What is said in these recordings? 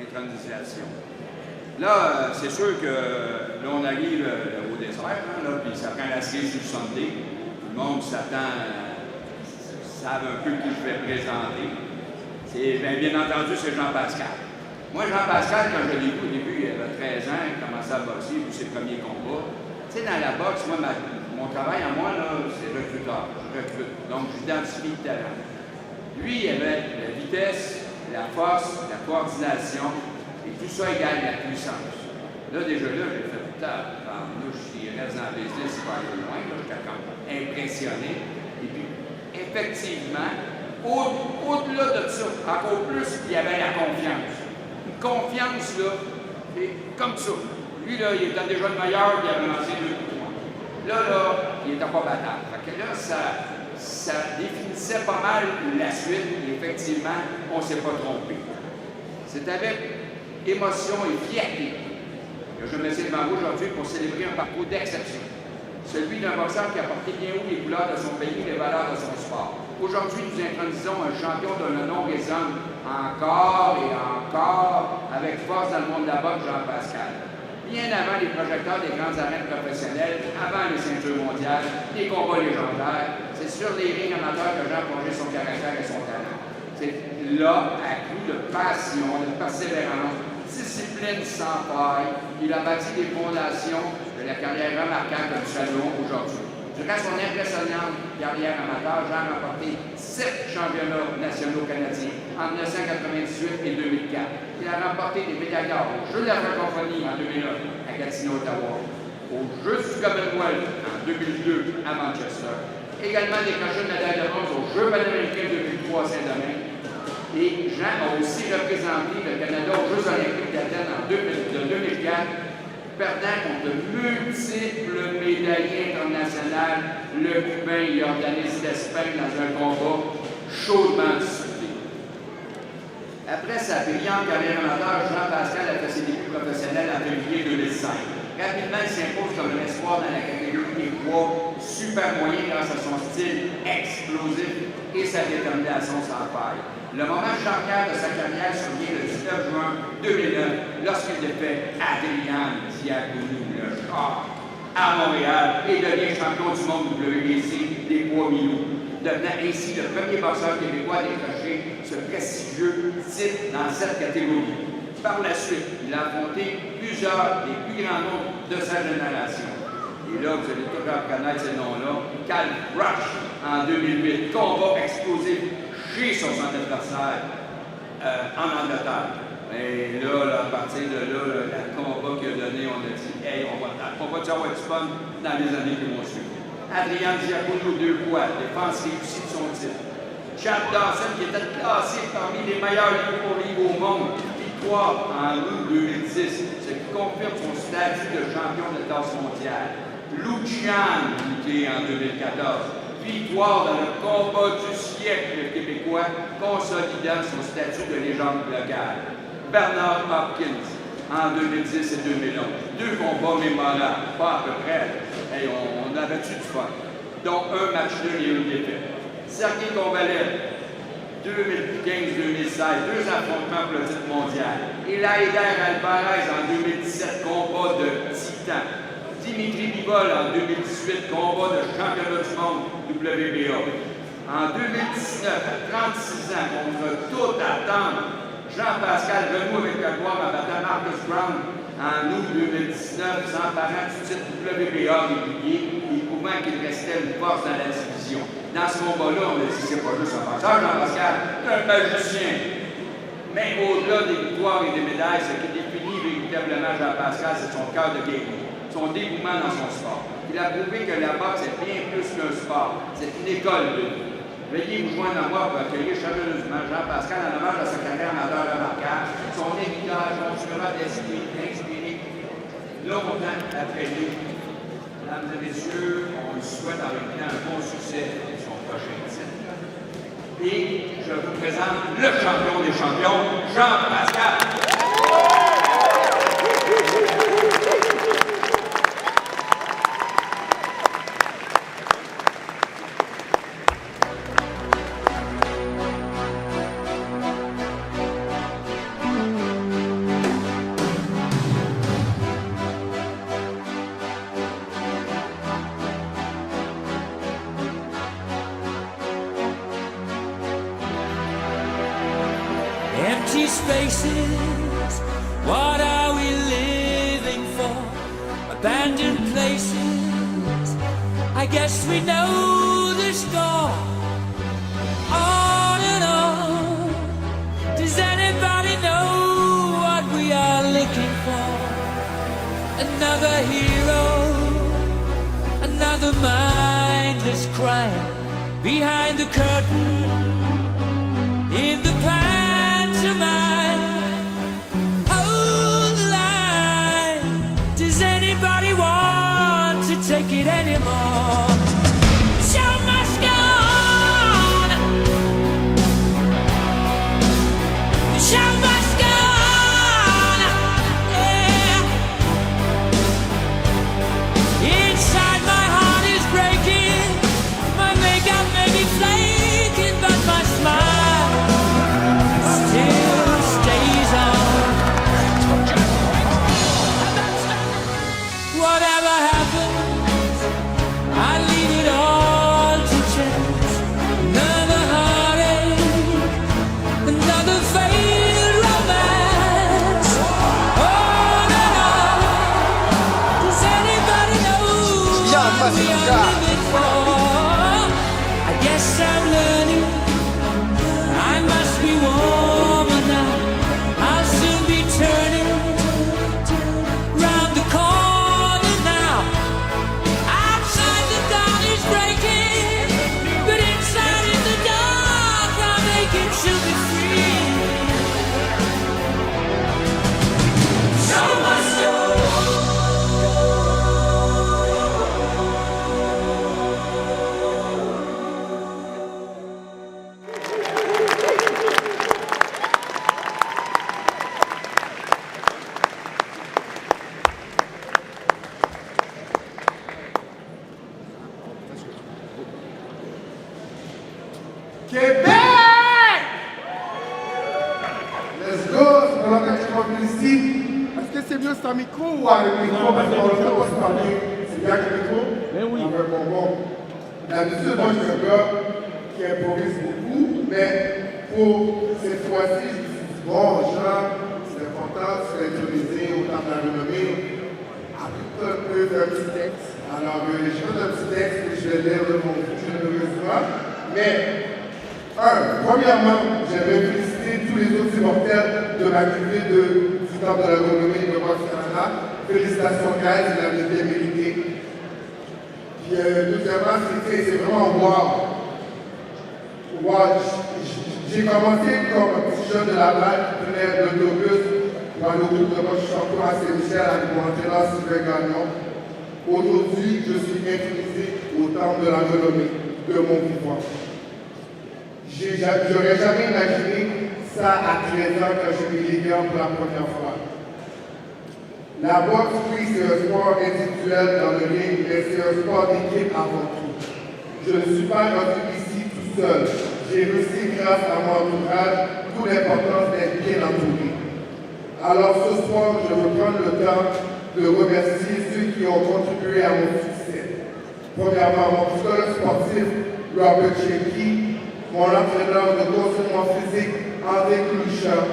intronisation. Là, c'est sûr que là, on arrive au dessert, hein, là, puis ça prend la série sur le Sunday. Tout le monde s'attend, savent un peu qui je vais présenter. C'est, bien entendu, c'est Jean-Pascal. Moi, Jean-Pascal, quand je l'ai vu au début, il avait 13 ans, il commençait à boxer, puis ses premiers combats. Tu sais, dans la boxe, moi, mon travail à moi, là, c'est recruteur. Je recrute. Donc, j'identifie le talent. Lui, il avait la vitesse, la force, la coordination, et tout ça égale la puissance. Là, déjà là, j'ai fait putain, moi, je reste dans le business, c'est pas aller loin, là, j'étais comme impressionné. Et puis, effectivement, au-delà de ça, encore plus, il y avait la confiance. Une confiance, là, c'est comme ça. Lui, là, il était déjà le meilleur, il avait lancé 2 points. Là, il n'était pas battable. Fait que là, ça définissait pas mal la suite, et effectivement, on ne s'est pas trompé. C'est avec émotion et fierté que je me suis devant vous aujourd'hui pour célébrer un parcours d'exception. Celui d'un boxeur qui a porté bien haut les couleurs de son pays et les valeurs de son sport. Aujourd'hui, nous intronisons un champion dont le nom résonne encore et encore avec force dans le monde de la boxe, Jean-Pascal. Bien avant les projecteurs des grandes arènes professionnelles, avant les ceintures mondiales, les combats légendaires, c'est sur les rings amateurs que Jean a forgé son caractère et son talent. C'est là, à coup de passion, de persévérance, discipline sans faille, il a bâti les fondations de la carrière remarquable que nous saluons aujourd'hui. Durant son impressionnante carrière amateur, Jean a remporté 7 championnats nationaux canadiens en 1998 et 2004. Il a remporté des médailles d'or aux Jeux de la francophonie en 2001 à Gatineau, Ottawa, aux Jeux du Commonwealth en 2002 à Manchester, également décroché une médaille de bronze aux Jeux panaméricains 2003 à Saint-Domingue. Et Jean a aussi représenté le Canada aux Jeux olympiques d'Athènes en 2004, perdant contre de multiples médaillés internationaux, le Cubain et organiste d'Espagne dans un combat chaudement disputé. Après sa brillante carrière amateur, Jean-Pascal a fait ses débuts professionnels en février 2005. Rapidement, il s'impose comme un espoir dans la catégorie des poids super moyens grâce à son style explosif et sa détermination sans faille. Le moment charnière de sa carrière survient le 19 juin 2009 lorsqu'il défait Adrian Diaconou, le Shark, à Montréal et devient champion du monde WBC des poids mi-lourds, devenant ainsi le premier boxeur québécois à décrocher ce prestigieux titre dans cette catégorie. Par la suite, il a affronté plusieurs des plus grands noms de sa génération. Et là, vous allez tous reconnaître ces noms-là. Cal Rush en 2008, combat explosif chez son adversaire en Angleterre. Et là, à partir de là, le combat qu'il a donné, on a dit, hey, on va avoir du fun dans les années qui vont suivre. Adrian Diaconou, 2 fois, défense réussie de son titre. Chad Dawson, qui était classé parmi les meilleurs livres au monde, victoire en août 2010, ce qui confirme son statut de champion de classe mondiale. Lucian, qui en 2014, victoire dans le combat du siècle québécois, consolidant son statut de légende locale. Bernard Hopkins, en 2010 et 2011. 2 combats mémorables, pas à peu près. Hey, on avait du fun. Donc, un match nul et une défaite. Sergei Kovalev, 2015-2016, 2 affrontements pour le titre mondial. Elaider Alvarez en 2017, combat de titan. Dimitri Bivol en 2018, combat de championnat du monde WBA. En 2019, à 36 ans, contre toute attente, Jean-Pascal renoue avec la gloire en battant Marcus Brown en août 2019, s'emparant du titre WBA régulier et prouvant qu'il restait une force dans la division. Dans ce combat-là, on a dit c'est pas juste un boxeur, Jean-Pascal, c'est un magicien. Mais au-delà des victoires et des médailles, ce qui définit véritablement Jean-Pascal, c'est son cœur de guerrier, son dévouement dans son sport. Il a prouvé que la boxe est bien plus qu'un sport, c'est une école de vie. Veuillez vous joindre à moi pour accueillir chaleureusement Jean-Pascal en hommage à sa carrière amateur remarquable, son héritage continuera d'inspirer longtemps après lui. Mesdames et messieurs, on lui souhaite en même temps un bon succès pour son prochain titre. Et je vous présente le champion des champions, Jean-Pascal. empty spaces. What are we living for? Abandoned places. I guess we know the score. On and on. Does anybody know what we are looking for? Another hero, another mindless crime behind the curtain in the pantomime. Hold the line. Does anybody want to take it anymore? Show must go on. The show must go on. Yeah. Inside my heart is breaking. My makeup may be flaking, but my smile still stays on. Whatever happens, I leave it all to chance. Another heartache, another failed romance. On and on. Does anybody know what we are living for? I guess I'm learning. I must be warmer now. I'll soon be turning round the corner now. Outside the dawn is breaking, but inside in the dark I'm aching to be free. So must go. Québec! Let's go! Alors quand tu m'as ici, est-ce que c'est mieux sans micro ou avec micro? Parce qu'on ne peut pas se parler. C'est bien avec le micro? Ben oui. Avec bonbon. D'habitude, moi je suis un gars qui improvise beaucoup, mais pour cette fois-ci, je me suis dit, bon, Jean, c'est important, tu vas improviser au temps de la renommée. Un peu d'un petit texte. Alors, j'ai fait un petit texte que je vais lire de mon coup généreusement. Mais, premièrement, j'aimerais féliciter tous les autres immortels de m'accueillir du Temple de la renommée de Boxe Canada. Félicitations, guys, vous l'avez bien mérité. Puis, deuxièmement, c'est vraiment wow. Wow, j'ai commencé comme un petit jeune de la Laval qui prenait l'autobus pour aller au groupe de boxe champion à Saint-Michel avec mon entraîneur Sylvain Gagnon. Aujourd'hui, je suis intronisé au Temple de la renommée de mon vivant. J'aurais jamais imaginé ça à 13 ans quand j'ai mis les gants pour la première fois. La boxe, oui, c'est un sport individuel dans le ring, mais c'est un sport d'équipe avant tout. Je ne suis pas rendu ici tout seul. J'ai réussi grâce à mon entourage, d'où l'importance d'être bien entouré. Alors ce soir, je veux prendre le temps de remercier ceux qui ont contribué à mon succès. Premièrement, mon psychologue sportif, Robert Chenky, mon entraîneur de conditionnement physique, André Clouchat,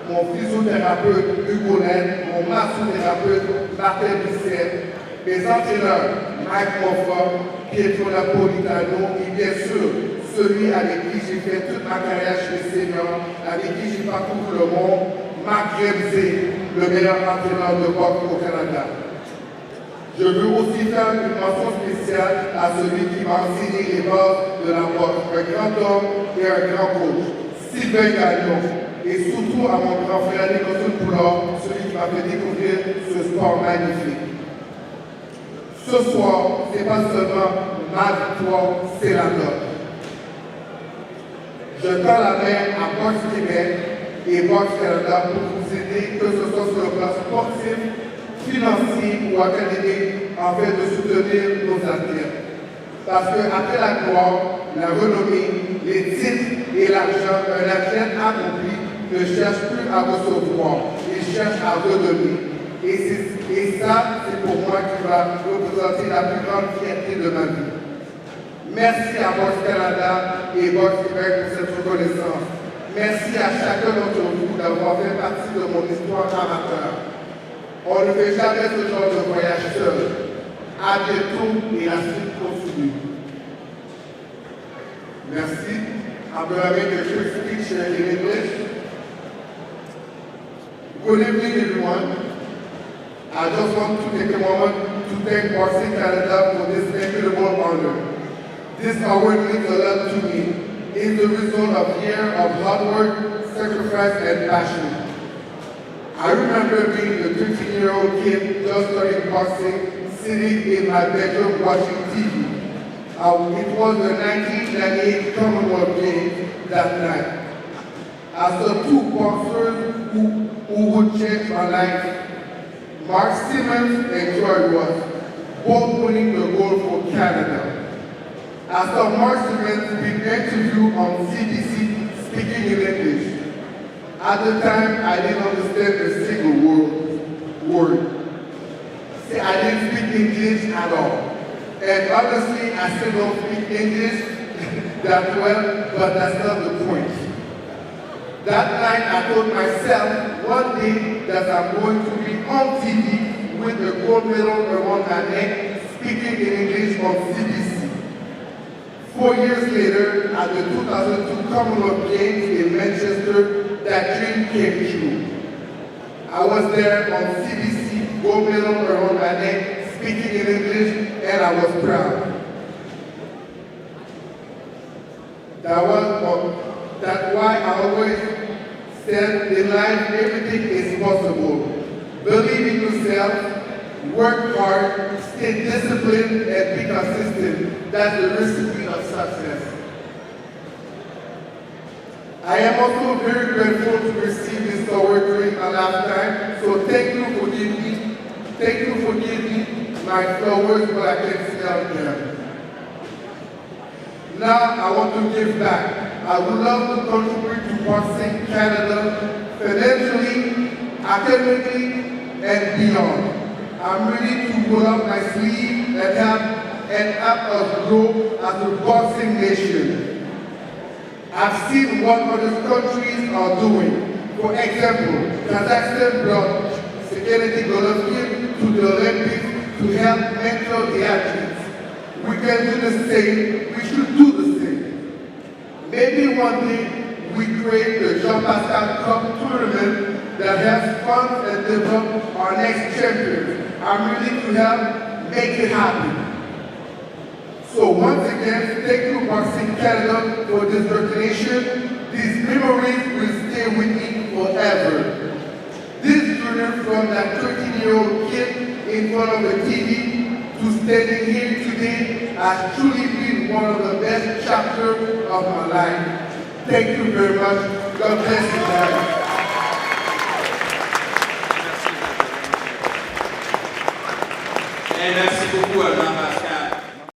mon physiothérapeute, Hugo Laine, mon massothérapeute, Martin Bisset, mes entraîneurs, Mike Moffat, Pietro Napolitano et bien sûr, celui avec qui j'ai fait toute ma carrière chez Senior, avec qui j'ai parcouru le monde, Marc Remzé, le meilleur entraîneur de boxe au Canada. Je veux aussi faire une mention spéciale à celui qui m'a enseigné les bases de la boxe, un grand homme et un grand coach, Sylvain Gagnon, et surtout à mon grand frère Nicholson Poulard, celui qui m'a fait découvrir ce sport magnifique. Ce soir, ce n'est pas seulement ma victoire, c'est la nôtre. Je tends la main à Boxe Québec et Boxe Canada pour vous aider, que ce soit sur le plan sportif, financier ou académique, afin de soutenir nos athlètes. Parce qu'après la gloire, la renommée, les titres et l'argent, un athlète accompli ne cherche plus à recevoir, il cherche à redonner. Et ça, c'est pour moi qui va représenter la plus grande fierté de ma vie. Merci à Boxe Canada et Boxe Québec pour cette reconnaissance. Merci à chacun d'entre vous d'avoir fait partie de mon histoire amateur. On ne fait jamais ce genre de voyage seul. À bientôt et la suite continue. Merci. I'm going to make a quick speech in English. Good evening, everyone. I just want to take a moment to thank Boxing Canada for this incredible honor. This award means a lot to me. It's the result of years of hard work, sacrifice, and passion. I remember being a 13-year-old kid just starting boxing, sitting in my bedroom watching TV. It was the 1998 Commonwealth Games that night. I saw two boxers who would change my life. Mark Simmons and Troy Ross, both winning the gold for Canada. I saw Mark Simmons being interviewed on CBC speaking in English. At the time, I didn't understand a single word. See, I didn't speak English at all. And honestly, I still don't speak English that well, but that's not the point. That night, I told myself one day that I'm going to be on TV with a gold medal around my neck, speaking in English on CBC. 4 years later, at the 2002 Commonwealth Games in Manchester, that dream came true. I was there on CBC, gold medal around my neck, speaking in English, and I was proud. That's why I always said in life everything is possible. Believe in yourself, work hard, stay disciplined, and be consistent. That's the recipe of success. I am also very grateful to receive this award during my lifetime, so thank you for giving me my flowers, but I can smell them. Now I want to give back. I would love to contribute to Boxing Canada financially, academically, and beyond. I'm ready to roll up my sleeve and help us grow as a boxing nation. I've seen what other countries are doing. For example, Kazakhstan brought Gennady Golovkin to the Olympics to help mentor the athletes. We can do the same. We should do the same. Maybe one day we create the Jean-Pascal Cup tournament that helps fund and develop our next champions. I'm ready to help make it happen. So once again, thank you Boxing Canada for this recognition. These memories will stay with me forever. This journey from that 13-year-old kid in front of the TV to standing here today has truly been one of the best chapters of my life. Thank you very much. God bless you guys.